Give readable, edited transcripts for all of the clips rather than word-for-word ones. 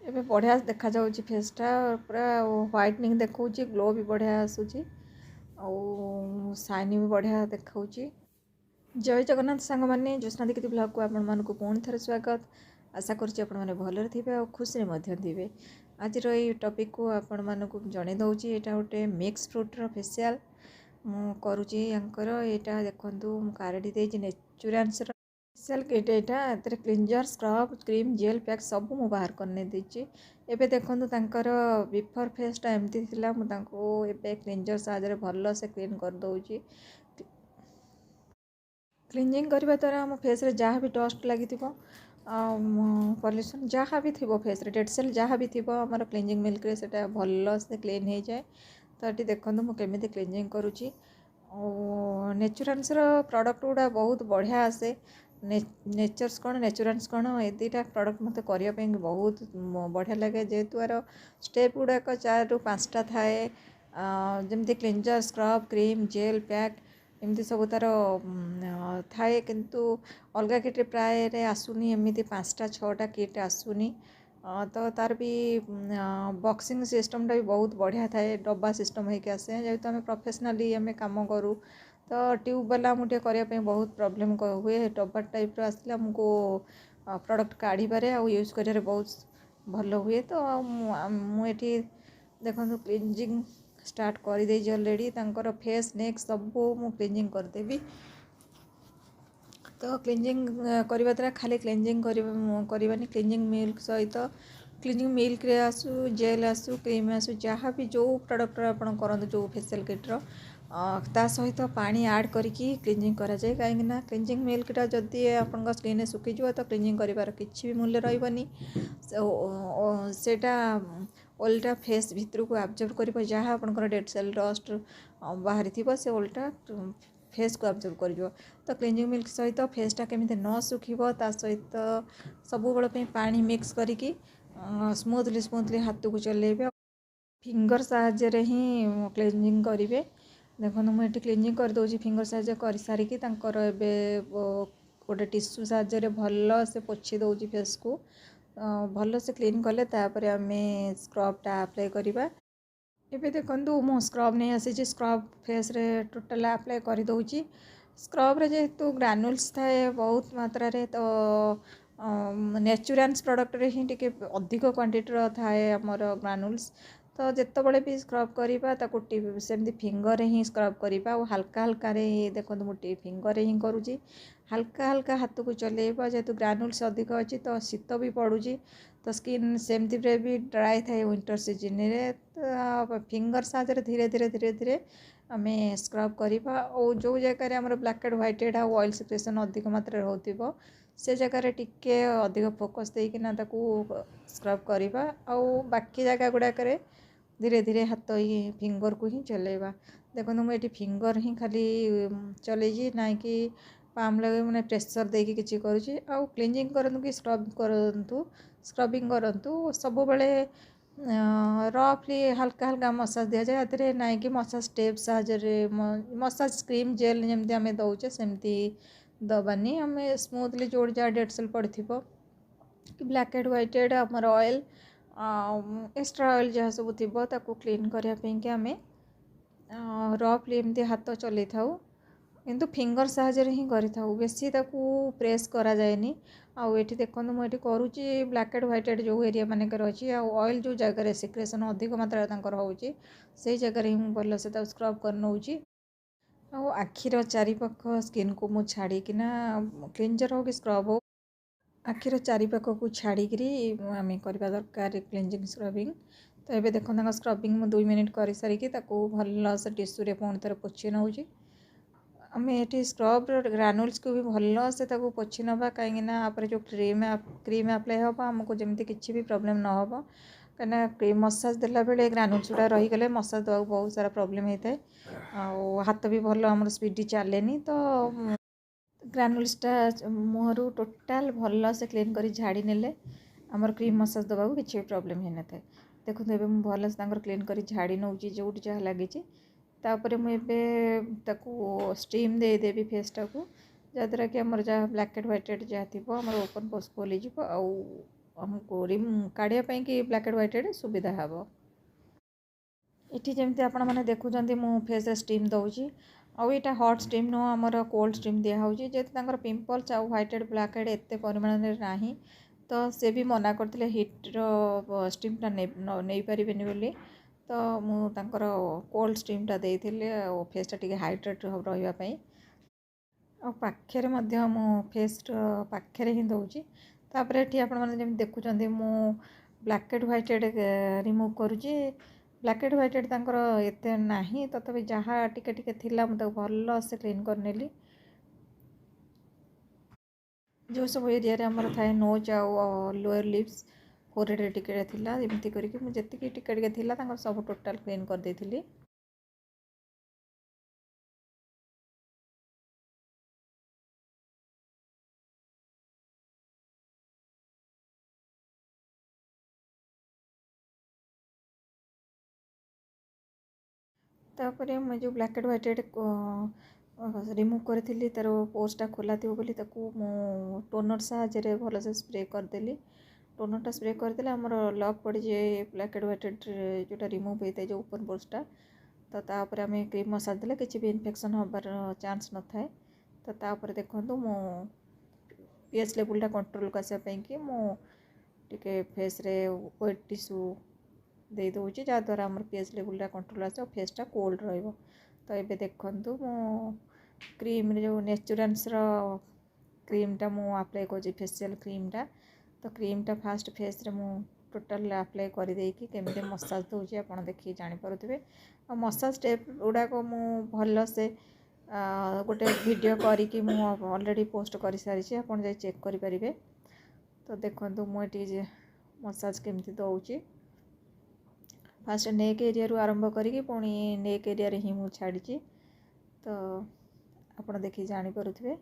ଏବେ ବଢ଼ିଆ ଦେଖାଯାଉଛି ଫେସ୍ଟା ପୁରା ହ୍ୱାଇଟନିଂ ଦେଖାଉଛି, ଗ୍ଲୋ ବି ବଢ଼ିଆ ଆସୁଛି ଆଉ ସାଇନି ବି ବଢ଼ିଆ ଦେଖାଉଛି। ଜୟ ଜଗନ୍ନାଥ ସାଙ୍ଗମାନେ, ଜ୍ୟୋତ୍ସ୍ନା ଦୀକ୍ଷିତ ବ୍ଲଗ୍କୁ ଆପଣମାନଙ୍କୁ ପୁଣି ଥରେ ସ୍ୱାଗତ। ଆଶା କରୁଛି ଆପଣମାନେ ଭଲରେ ଥିବେ ଆଉ ଖୁସିରେ ମଧ୍ୟ ଥିବେ। ଆଜିର ଏଇ ଟପିକ୍କୁ ଆପଣମାନଙ୍କୁ ଜଣାଇ ଦେଉଛି। ଏଇଟା ଗୋଟେ ମିକ୍ସ ଫ୍ରୁଟ୍ର ଫେସିଆଲ୍ ମୁଁ କରୁଛି। ୟାଙ୍କର ଏଇଟା ଦେଖନ୍ତୁ, ମୁଁ କାର୍ଡ଼ ଦେଇଛି ନେଚୁରାନ୍ସର ଫେସିଆଲ୍ କିଟ୍। ଏଇଟା ଏଥିରେ cleanser, scrub, cream, gel pack ସବୁ ମୁଁ ବାହାର କରିନେଇ ଦେଇଛି। ଏବେ ଦେଖନ୍ତୁ ତାଙ୍କର ବିଫୋର୍ ଫେସ୍ଟା ଏମିତି ଥିଲା, ମୁଁ ତାଙ୍କୁ ଏବେ କ୍ଲିଞ୍ଜର୍ ସାହାଯ୍ୟରେ ଭଲସେ କ୍ଲିନ୍ କରିଦେଉଛି। କ୍ଲିଞ୍ଜିଂ କରିବା ଦ୍ୱାରା ଆମ ଫେସ୍ରେ ଯାହା ବି ଡଷ୍ଟ ଲାଗିଥିବ, ପଲ୍ୟୁସନ୍ ଯାହା ବି ଥିବ, ଫେସ୍ରେ ଡେଡ୍ ସେଲ୍ ଯାହା ବି ଥିବ, ଆମର କ୍ଲିଞ୍ଜିଂ ମିଲ୍କରେ ସେଇଟା ଭଲସେ କ୍ଲିନ୍ ହେଇଯାଏ। ତ ଏଠି ଦେଖନ୍ତୁ ମୁଁ କେମିତି କ୍ଲିଞ୍ଜିଂ କରୁଛି। ଆଉ ନେଚୁରାନ୍ସର ପ୍ରଡ଼କ୍ଟ ଗୁଡ଼ା ବହୁତ ବଢ଼ିଆ ଆସେ। ନେଚର୍ସ କ'ଣ ନେଚୁରାନ୍ସ କ'ଣ, ଏ ଦୁଇଟା ପ୍ରଡ଼କ୍ଟ ମୋତେ କରିବା ପାଇଁ ବହୁତ ବଢ଼ିଆ ଲାଗେ। ଯେହେତୁ ଆର ଷ୍ଟେପ୍ ଗୁଡ଼ାକ 4ରୁ 5ଟା ଥାଏ, ଯେମିତି cleanser, scrub, cream, gel, pack ଏମିତି ସବୁ ତା'ର ଥାଏ। କିନ୍ତୁ ଅଲଗା କିଟ୍ରେ ପ୍ରାୟରେ ଆସୁନି, ଏମିତି 5ଟା 6ଟା କିଟ୍ ଆସୁନି। ତ ତା'ର ବି ବକ୍ସିଂ ସିଷ୍ଟମ୍ଟା ବି ବହୁତ ବଢ଼ିଆ ଥାଏ, ଡବା ସିଷ୍ଟମ୍ ହେଇକି ଆସେ। ଯେହେତୁ ଆମେ ପ୍ରଫେସନାଲି ଆମେ କାମ କରୁ, ତ ଟ୍ୟୁବ୍ ବାଲା ଆମକୁ ଟିକେ କରିବା ପାଇଁ ବହୁତ ପ୍ରୋବ୍ଲେମ୍ ହୁଏ। ଡବା ଟାଇପ୍ର ଆସିଲେ ଆମକୁ ପ୍ରଡ଼କ୍ଟ କାଢ଼ିବାରେ ଆଉ ୟୁଜ୍ କରିବାରେ ବହୁତ ଭଲ ହୁଏ। ତ ମୁଁ ଏଠି ଦେଖନ୍ତୁ କ୍ଲିଞ୍ଜିଂ ଷ୍ଟାର୍ଟ କରିଦେଇଛି ଅଲରେଡ଼ି। ତାଙ୍କର ଫେସ୍, ନେକ୍ ସବୁ ମୁଁ କ୍ଲିଞ୍ଜିଂ କରିଦେବି। ତ କ୍ଲିଞ୍ଜିଂ କରିବା ଦ୍ୱାରା ଖାଲି କ୍ଲିଞ୍ଜିଂ କରିବାନି, କ୍ଲିଞ୍ଜିଂ ମିଲ୍କ ସହିତ କ୍ଲିଞ୍ଜିଂ ମିଲ୍କରେ ଆସୁ, ଜେଲ୍ ଆସୁ, କ୍ରିମ୍ ଆସୁ, ଯାହା ବି ଯେଉଁ ପ୍ରଡ଼କ୍ଟର ଆପଣ କରନ୍ତୁ, ଯେଉଁ ଫେସିଆଲ୍ କିଟ୍ର ତା ସହିତ ପାଣି ଆଡ଼୍ କରିକି କ୍ଲିଞ୍ଜିଂ କରାଯାଏ। କାହିଁକିନା କ୍ଲିଞ୍ଜିଂ ମିଲ୍କଟା ଯଦି ଆପଣଙ୍କ ସ୍କିନ୍ରେ ଶୁଖିଯିବ ତ କ୍ଲିଞ୍ଜିଂ କରିବାର କିଛି ବି ମୂଲ୍ୟ ରହିବନି। ସେଇଟା ଓଲଟା ଫେସ୍ ଭିତରକୁ ଆବଜର୍ବ କରିବ, ଯାହା ଆପଣଙ୍କର ଡେଡ୍ ସେଲ୍ ଡଷ୍ଟ ବାହାରିଥିବ ସେ ଓଲଟା ଫେସ୍କୁ ଆବଜର୍ବ କରିଯିବ। ତ କ୍ଲିଞ୍ଜିଂ ମିଲ୍କ ସହିତ ଫେସ୍ଟା କେମିତି ନ ଶୁଖିବ, ତା ସହିତ ସବୁବେଳେ ପାଇଁ ପାଣି ମିକ୍ସ କରିକି ସ୍ମୁଥଲି ହାତକୁ ଚଲେଇବେ। ଫିଙ୍ଗର ସାହାଯ୍ୟରେ ହିଁ କ୍ଲିଞ୍ଜିଂ କରିବେ। ଦେଖନ୍ତୁ ମୁଁ ଏଠି କ୍ଲିଞ୍ଜିଂ କରିଦେଉଛି ଫିଙ୍ଗର ସାହାଯ୍ୟ କରିସାରିକି, ତାଙ୍କର ଏବେ ଗୋଟେ ଟିସ୍ୟୁ ସାହାଯ୍ୟରେ ଭଲସେ ପୋଛି ଦେଉଛି ଫେସ୍କୁ। ଭଲସେ କ୍ଲିନ୍ କଲେ ତାପରେ ଆମେ ସ୍କ୍ରବ୍ଟା ଆପ୍ଲାଏ କରିବା। ଏବେ ଦେଖନ୍ତୁ ମୁଁ ସ୍କ୍ରବ୍ ନେଇ ଆସିଛି, ସ୍କ୍ରବ୍ ଫେସ୍ରେ ଟୋଟାଲ୍ ଆପ୍ଲାଏ କରିଦେଉଛି। ସ୍କ୍ରବ୍ରେ ଯେହେତୁ ଗ୍ରାନୁଲ୍ସ ଥାଏ ବହୁତ ମାତ୍ରାରେ, ତ ନେଚୁରାନ୍ସ ପ୍ରଡ଼କ୍ଟରେ ହିଁ ଟିକେ ଅଧିକ କ୍ୱାଣ୍ଟିଟିର ଥାଏ ଆମର ଗ୍ରାନୁଲ୍ସ। ତ ଯେତେବେଳେ ବି ସ୍କ୍ରବ୍ କରିବା ତାକୁ ସେମିତି ଫିଙ୍ଗରରେ ହିଁ ସ୍କ୍ରବ୍ କରିବା। ଆଉ ହାଲକାରେ ଦେଖନ୍ତୁ ମୁଁ ଫିଙ୍ଗରରେ ହିଁ କରୁଛି। ହାଲକା ହାତକୁ ଚଲେଇବା, ଯେହେତୁ ଗ୍ରାନୁଲ୍ସ ଅଧିକ ଅଛି ତ ଶୀତ ବି ପଡ଼ୁଛି, ତ ସ୍କିନ୍ ସେମିତିରେ ବି ଡ୍ରାଏ ଥାଏ ୱିଣ୍ଟର୍ ସିଜନ୍ରେ। ତ ଫିଙ୍ଗର ସାହାଯ୍ୟରେ ଧୀରେ ଧୀରେ ଆମେ ସ୍କ୍ରବ୍ କରିବା। ଆଉ ଯେଉଁ ଜାଗାରେ ଆମର ବ୍ଲାକ୍ ଆଣ୍ଡ ହ୍ୱାଇଟ୍ ହେଡ଼୍ ଆଉ ଅଏଲ୍ ସିକ୍ରେସନ୍ ଅଧିକ ମାତ୍ରାରେ ହେଉଥିବ, ସେ ଜାଗାରେ ଟିକେ ଅଧିକ ଫୋକସ୍ ଦେଇକିନା ତାକୁ ସ୍କ୍ରବ୍ କରିବା। ଆଉ ବାକି ଜାଗା ଗୁଡ଼ାକରେ ଧୀରେ ହାତ ଫିଙ୍ଗରକୁ ହିଁ ଚଲେଇବା। ଦେଖନ୍ତୁ ମୁଁ ଏଠି ଫିଙ୍ଗର ହିଁ ଖାଲି ଚଲେଇଛି, ନାଇଁକି ପାମ୍ ଲଗାଇ ମାନେ ପ୍ରେସର୍ ଦେଇକି କିଛି କରୁଛି। ଆଉ କ୍ଲିଞ୍ଜିଂ କରନ୍ତୁ କି ସ୍କ୍ରବିଂ କରନ୍ତୁ, ସବୁବେଳେ ରଫ୍ଲି ହାଲକା ମସାଜ ଦିଆଯାଏ। ଏଥିରେ ନାଇଁକି ମସାଜ ଟେପ୍ ସାହାଯ୍ୟରେ, ମସାଜ କ୍ରିମ୍, ଜେଲ୍ ଯେମିତି ଆମେ ଦେଉଛେ ସେମିତି ଦେବାନି। ଆମେ ସ୍ମୁଥଲି ଯେଉଁଠି ଯାହା ଡେଡ୍ ସେଲ୍ ପଡ଼ିଥିବ କି ବ୍ଲାକ୍ ଆଣ୍ଡ ହ୍ୱାଇଟ୍ ହେଡ଼୍, ଆମର ଅଏଲ୍, ଏକ୍ସଟ୍ରା ଅଏଲ୍ ଯାହା ସବୁ ଥିବ ତାକୁ କ୍ଲିନ୍ କରିବା ପାଇଁକି ଆମେ ରଫ୍ଲି ଏମିତି ହାତ ଚଲେଇଥାଉ। କିନ୍ତୁ ଫିଙ୍ଗର ସାହାଯ୍ୟରେ ହିଁ କରିଥାଉ, ବେଶୀ ତାକୁ ପ୍ରେସ୍ କରାଯାଏନି। ଆଉ ଏଠି ଦେଖନ୍ତୁ ମୁଁ ଏଠି କରୁଛି ବ୍ଲାକ୍ ଆଣ୍ଡ ହ୍ୱାଇଟ୍ ହେଡ଼୍ ଯେଉଁ ଏରିଆ ମାନଙ୍କରେ ଅଛି, ଆଉ ଅଏଲ୍ ଯେଉଁ ଜାଗାରେ ସିକ୍ରେସନ୍ ଅଧିକ ମାତ୍ରାରେ ତାଙ୍କର ହେଉଛି, ସେଇ ଜାଗାରେ ହିଁ ମୁଁ ଭଲସେ ତାକୁ ସ୍କ୍ରବ୍ କରି ନେଉଛି। ଆଉ ଆଖିର ଚାରିପାଖ ସ୍କିନ୍କୁ ମୁଁ ଛାଡ଼ିକିନା, କ୍ଲିଞ୍ଜର୍ ହଉ କି ସ୍କ୍ରବ୍ ହଉ, ଆଖିର ଚାରିପାଖକୁ ଛାଡ଼ିକିରି ଆମେ କରିବା ଦରକାର କ୍ଲିଞ୍ଜିଂ ସ୍କ୍ରବିଂ। ତ ଏବେ ଦେଖନ୍ତୁ ତାଙ୍କ ସ୍କ୍ରବିଂ ମୁଁ 2 ମିନିଟ୍ କରିସାରିକି ତାକୁ ଭଲସେ ଟିସ୍ୟୁରେ ପୁଣି ଥରେ ପୋଛି ନେଉଛି। ଆମେ ଏଠି ସ୍କ୍ରବ୍ର ଗ୍ରାନୁଲ୍ସକୁ ବି ଭଲସେ ତାକୁ ପୋଛି ନେବା, କାହିଁକିନା ତାପରେ ଯେଉଁ କ୍ରିମ୍ ଆପ୍ଲାଏ ହେବ ଆମକୁ ଯେମିତି କିଛି ବି ପ୍ରୋବ୍ଲେମ୍ ନ ହେବ। କାହିଁକିନା ମସାଜ ଦେଲାବେଳେ ଗ୍ରାନୁଲ୍ସ ଗୁଡ଼ା ରହିଗଲେ ମସାଜ ଦେବାକୁ ବହୁତ ସାରା ପ୍ରୋବ୍ଲେମ୍ ହେଇଥାଏ। ଆଉ ହାତ ବି ଭଲ ଆମର ସ୍ପିଡ଼ି ଚାଲେନି। ତ ଗ୍ରାନୁଲ୍ସଟା ମୁହଁରୁ ଟୋଟାଲ୍ ଭଲସେ କ୍ଲିନ୍ କରି ଝାଡ଼ି ନେଲେ ଆମର କ୍ରିମ୍ ମସାଜ ଦେବାକୁ କିଛି ବି ପ୍ରୋବ୍ଲେମ୍ ହେଇନଥାଏ। ଦେଖନ୍ତୁ ଏବେ ମୁଁ ଭଲସେ ତାଙ୍କର କ୍ଲିନ୍ କରି ଝାଡ଼ି ନେଉଛି ଯେଉଁଠି ଯାହା ଲାଗିଛି। ତାପରେ ମୁଁ ଏବେ ତାକୁ ଷ୍ଟିମ୍ ଦେଇଦେବି ଫେସ୍ଟାକୁ, ଯାହାଦ୍ୱାରା କି ଆମର ଯାହା ବ୍ଲାକ୍ ଆଣ୍ଡ ହ୍ୱାଇଟ୍ ହେଡ଼୍ ଯାହା ଥିବ ଆମର ଓପନ୍ ପୋସ୍ ଖୋଲିଯିବ। ଆଉ आमको काढ़िया कि ब्लैक एंड व्हाइट सुविधा हे। इटी जमती आपण मैंने देखुं मु फेस स्टीम दौची आईटा हट स्टीम नुह आमर कोल्ड स्टीम दिहूँ जेहतु पिंपल्स आ व्हाइट हेड ब्लैक हेड एत परिमाण में ना तो सी भी मना करते हिट्र स्टीमटा नहीं पारे बोली तो मुझे कोल्ड स्टीमटा देती फेसटा टी हाइड्रेट रही पाखे मु फेस पाखे ही दौची तापर ये आपने देखुं मु ब्लैक एंड व्हाइट रिमूव करुँची ब्लैक एंड व्हाइट एत ना तथापि जहाँ टिके टिके थिला मुझे भल से क्लीन करनेली जो सब एरिया आमर थाए नोज आ लोअर लिप्स फोरहेड टिके थिला एमती करके मुझे टिके टिके थिला सब टोटाल क्लीन कर देती। तापर मैं जो ब्लैक एंड व्हाइट रिमूव करी तार पोस्टा खोला थी बोली टोनर साहाଯ୍ୟରେ भल से स्प्रे करदेली टोनरटा स्प्रे करदेले आमर लक पड़ जाए ब्लैक एंड व्हाइट जोटा रिमूव होता है जो ओपन पोस्टा तो तापर आम क्रीम मसाज देले किसी भी इन्फेक्शन होबार चांस न थाए तो तापर देखो मो पीएच लेवलटा कंट्रोल करने कि मुझे फेस रे वेट टिश्यू दे दूँगी जहाँद्वारा आम पीएच लेवलटा कंट्रोल आस फेसटा कोल्ड रही। तो ये देखूँ मो क्रीम जो नेचुराल्स क्रीमटा मु अप्लाई कर फेशियल क्रीमटा तो क्रीमटा फास्ट फेस रे मु टोटाल अप्लाई कर देकी केमी मसाज दूसरी आप देखिए जापे मसाज स्टेप गुड़ाक मु भल से गोटे वीडियो करी ऑलरेडी पोस्ट कर सारी आप चेक करें। तो देखो मुझे मसाज केमती दौची फास्ट नेक एरिया रू आरंभ करी पुणी नेक एरिया रे ही मु छाड़ी तो आप देखिए जापे।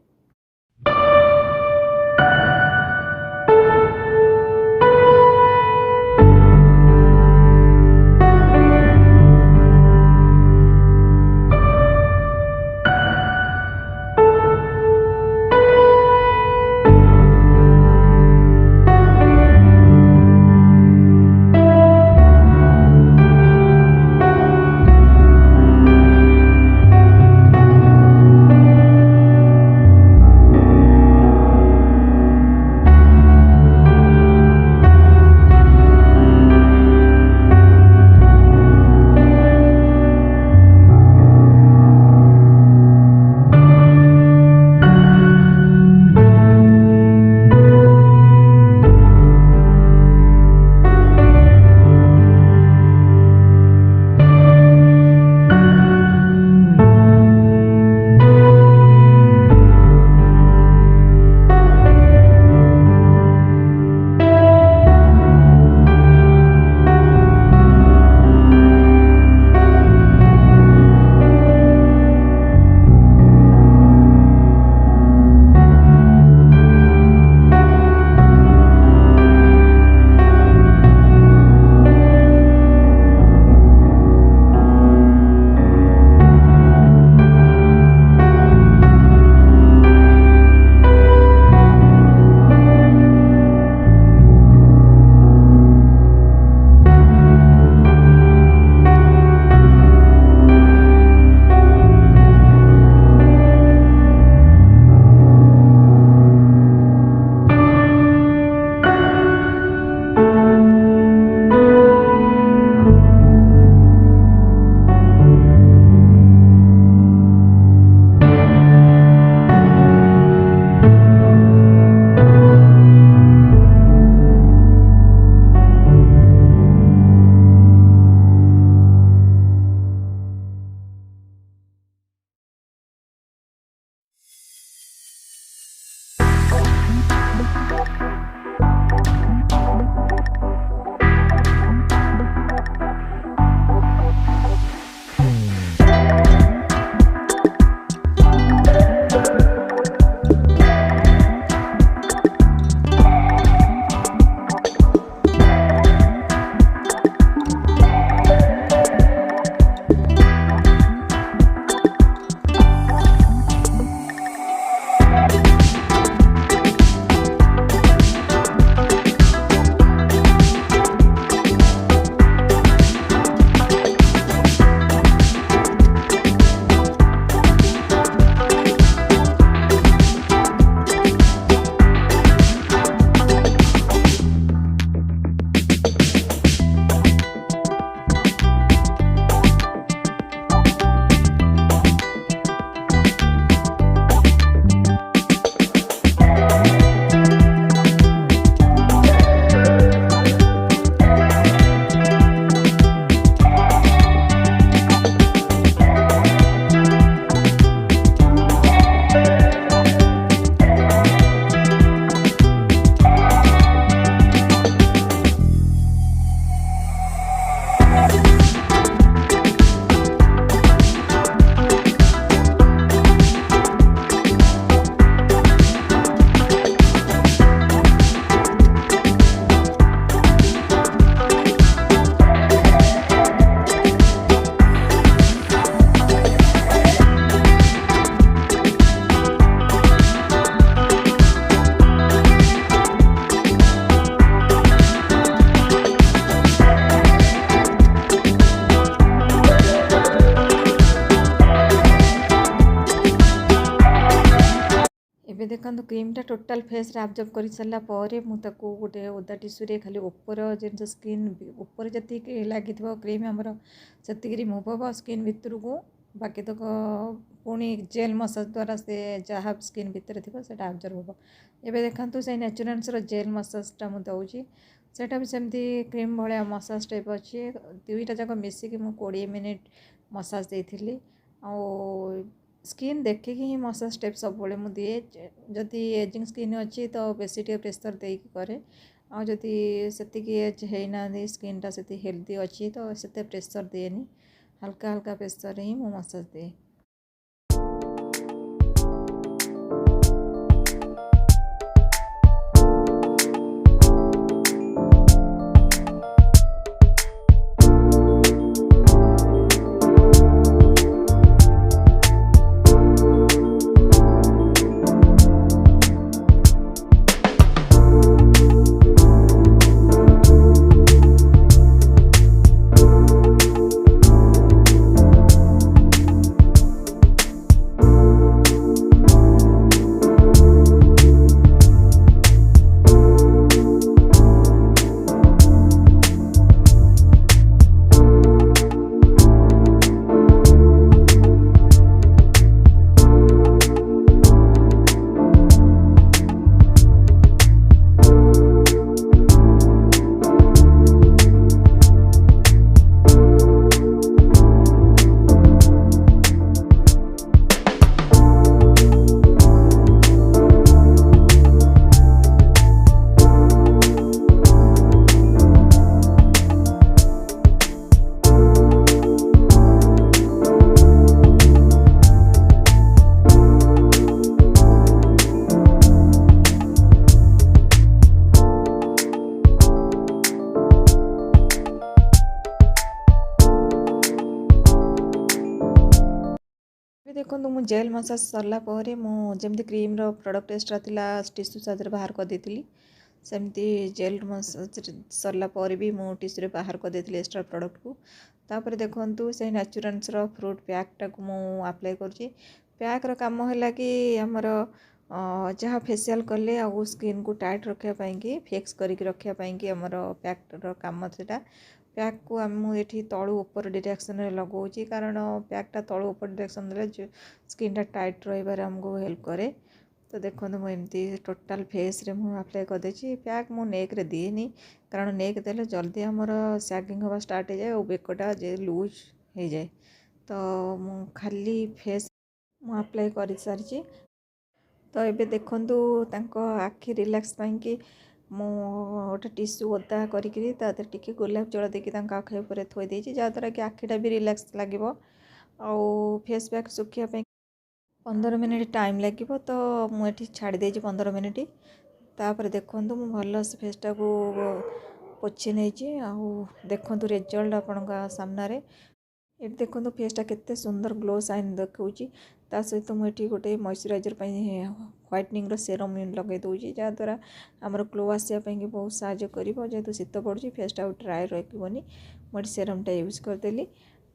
ଦେଖନ୍ତୁ କ୍ରିମ୍ଟା ଟୋଟାଲ୍ ଫେସ୍ରେ ଆବଜର୍ବ କରି ସାରିଲା ପରେ ମୁଁ ତାକୁ ଗୋଟେ ଓଦା ଟିସ୍ୟୁରେ ଖାଲି ଉପର ଜିନିଷ ସ୍କିନ୍ ଉପରେ ଯେତିକି ଲାଗିଥିବ କ୍ରିମ୍ ଆମର ସେତିକି ରିମୁଭ୍ ହେବ ସ୍କିନ୍ ଭିତରକୁ ବାକି ତକ ପୁଣି ଜେଲ୍ ମସାଜ ଦ୍ୱାରା ସେ ଯାହା ସ୍କିନ୍ ଭିତରେ ଥିବ ସେଇଟା ଆବଜର୍ବ ହେବ। ଏବେ ଦେଖନ୍ତୁ ସେଇ ନ୍ୟାଚୁରାଲ୍ସର ଜେଲ୍ ମସାଜଟା ମୁଁ ଦେଉଛି, ସେଇଟା ବି ସେମିତି କ୍ରିମ୍ ଭଳିଆ ମସାଜ ଟାଇପ୍ ଅଛି। ଦୁଇଟା ଯାକ ମିଶିକି ମୁଁ 20 ମିନିଟ୍ ମସାଜ ଦେଇଥିଲି। ଆଉ ସ୍କିନ୍ ଦେଖିକି ହିଁ ମସାଜ ଷ୍ଟେପ୍ ସବୁବେଳେ ମୁଁ ଦିଏ। ଯଦି ଏଜିଂ ସ୍କିନ୍ ଅଛି ତ ବେଶୀ ଟିକେ ପ୍ରେସର୍ ଦେଇକି କରେ, ଆଉ ଯଦି ସେତିକି ଏଜ୍ ହେଇନାହାନ୍ତି ସ୍କିନ୍ଟା ସେତିକି ହେଲ୍ଦି ଅଛି ତ ସେତେ ପ୍ରେସର୍ ଦିଏନି, ହାଲକା ହାଲକା ପ୍ରେସର୍ରେ ହିଁ ମୁଁ ମସାଜ ଦିଏ। ଏବେ ଦେଖନ୍ତୁ ମୁଁ ଜେଲ୍ ମସାଜ ସରିଲା ପରେ ମୁଁ ଯେମିତି କ୍ରିମ୍ର ପ୍ରଡ଼କ୍ଟ ଏକ୍ସଟ୍ରା ଥିଲା ଟିସ୍ୟୁ ସାହାଯ୍ୟରେ ବାହାର କରିଦେଇଥିଲି, ସେମିତି ଜେଲ୍ ମସାଜ ସରିଲା ପରେ ବି ମୁଁ ଟିସ୍ୟୁରେ ବାହାର କରିଦେଇଥିଲି ଏକ୍ସଟ୍ରା ପ୍ରଡ଼କ୍ଟକୁ। ତାପରେ ଦେଖନ୍ତୁ ସେଇ ନ୍ୟାଚୁରାଲ୍ସର ଫ୍ରୁଟ୍ ପ୍ୟାକ୍ଟାକୁ ମୁଁ ଆପ୍ଲାଏ କରୁଛି। ପ୍ୟାକ୍ର କାମ ହେଲା କି ଆମର ଯାହା ଫେସିଆଲ୍ କଲେ ଆଉ ସ୍କିନ୍କୁ ଟାଇଟ୍ ରଖିବା ପାଇଁକି ଫିକ୍ସ କରିକି ରଖିବା ପାଇଁକି ଆମର ପ୍ୟାକ୍ର କାମ ସେଇଟା। ପ୍ୟାକ୍କୁ ମୁଁ ଏଠି ତଳୁ ଉପର ଡିରେକ୍ସନ୍ରେ ଲଗାଉଛି, କାରଣ ପ୍ୟାକ୍ଟା ତଳୁ ଉପର ଡିରେକ୍ସନ୍ ଦେଲେ ସ୍କିନ୍ଟା ଟାଇଟ୍ ରହିବାରେ ଆମକୁ ହେଲ୍ପ କରେ। ତ ଦେଖନ୍ତୁ ମୁଁ ଏମିତି ଟୋଟାଲ୍ ଫେସ୍ରେ ମୁଁ ଆପ୍ଲାଏ କରିଦେଇଛି। ପ୍ୟାକ୍ ମୁଁ ନେକ୍ରେ ଦିଏନି, କାରଣ ନେକ୍ ଦେଲେ ଜଲ୍ଦି ଆମର ସ୍ୟାଗିଂ ହେବା ଷ୍ଟାର୍ଟ ହେଇଯାଏ ଆଉ ବେକଟା ଲୁଜ୍ ହେଇଯାଏ। ତ ମୁଁ ଖାଲି ଫେସ୍ ମୁଁ ଆପ୍ଲାଏ କରିସାରିଛି। ତ ଏବେ ଦେଖନ୍ତୁ ତାଙ୍କ ଆଖି ରିଲାକ୍ସ ପାଇଁକି ମୁଁ ଗୋଟେ ଟିସ୍ୟୁ ଓଦା କରିକିରି ତା ଦେହରେ ଟିକେ ଗୋଲାପ ଜଳ ଦେଇକି ତାଙ୍କ ଆଖି ଉପରେ ଥୋଇ ଦେଇଛି, ଯାହାଦ୍ୱାରା କି ଆଖିଟା ବି ରିଲାକ୍ସ ଲାଗିବ। ଆଉ ଫେସ୍ ପ୍ୟାକ୍ ଶୁଖିବା ପାଇଁ 15 ମିନିଟ୍ ଟାଇମ୍ ଲାଗିବ, ତ ମୁଁ ଏଠି ଛାଡ଼ି ଦେଇଛି 15 ମିନିଟ୍। ତାପରେ ଦେଖନ୍ତୁ ମୁଁ ଭଲସେ ଫେସ୍ଟାକୁ ପୋଛି ନେଇଛି, ଆଉ ଦେଖନ୍ତୁ ରେଜଲ୍ଟ ଆପଣଙ୍କ ସାମ୍ନାରେ। ଏଠି ଦେଖନ୍ତୁ ଫେସ୍ଟା କେତେ ସୁନ୍ଦର ଗ୍ଲୋ ସାଇନ୍ ଦେଖାଉଛି। ତା ସହିତ ମୁଁ ଏଠି ଗୋଟେ ମଇଶ୍ଚରାଇଜର୍ ପାଇଁ ହ୍ୱାଇଟନିଂର ସେରମ୍ ଲଗାଇ ଦେଉଛି, ଯାହାଦ୍ୱାରା ଆମର ଗ୍ଲୋ ଆସିବା ପାଇଁକି ବହୁତ ସାହାଯ୍ୟ କରିବ। ଯେହେତୁ ଶୀତ ପଡ଼ୁଛି ଫେସ୍ଟା ଆଉ ଡ୍ରାଏ ରଖିବନି, ମୁଁ ଏଠି ସେରମ୍ଟା ୟୁଜ୍ କରିଦେଲି।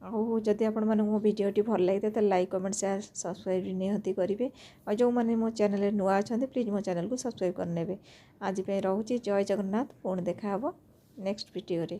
ଆଉ ଯଦି ଆପଣମାନଙ୍କୁ ମୋ ଭିଡ଼ିଓଟି ଭଲ ଲାଗିଥାଏ ତାହେଲେ ଲାଇକ୍ କମେଣ୍ଟ ସେୟାର ସବସ୍କ୍ରାଇବ୍ ନିହାତି କରିବେ। ଆଉ ଯେଉଁମାନେ ମୋ ଚ୍ୟାନେଲରେ ନୂଆ ଅଛନ୍ତି ପ୍ଲିଜ୍ ମୋ ଚ୍ୟାନେଲକୁ ସବସ୍କ୍ରାଇବ୍ କରିନେବେ। ଆଜି ପାଇଁ ରହୁଛି, ଜୟ ଜଗନ୍ନାଥ। ପୁଣି ଦେଖା ହେବ ନେକ୍ସଟ ଭିଡ଼ିଓରେ।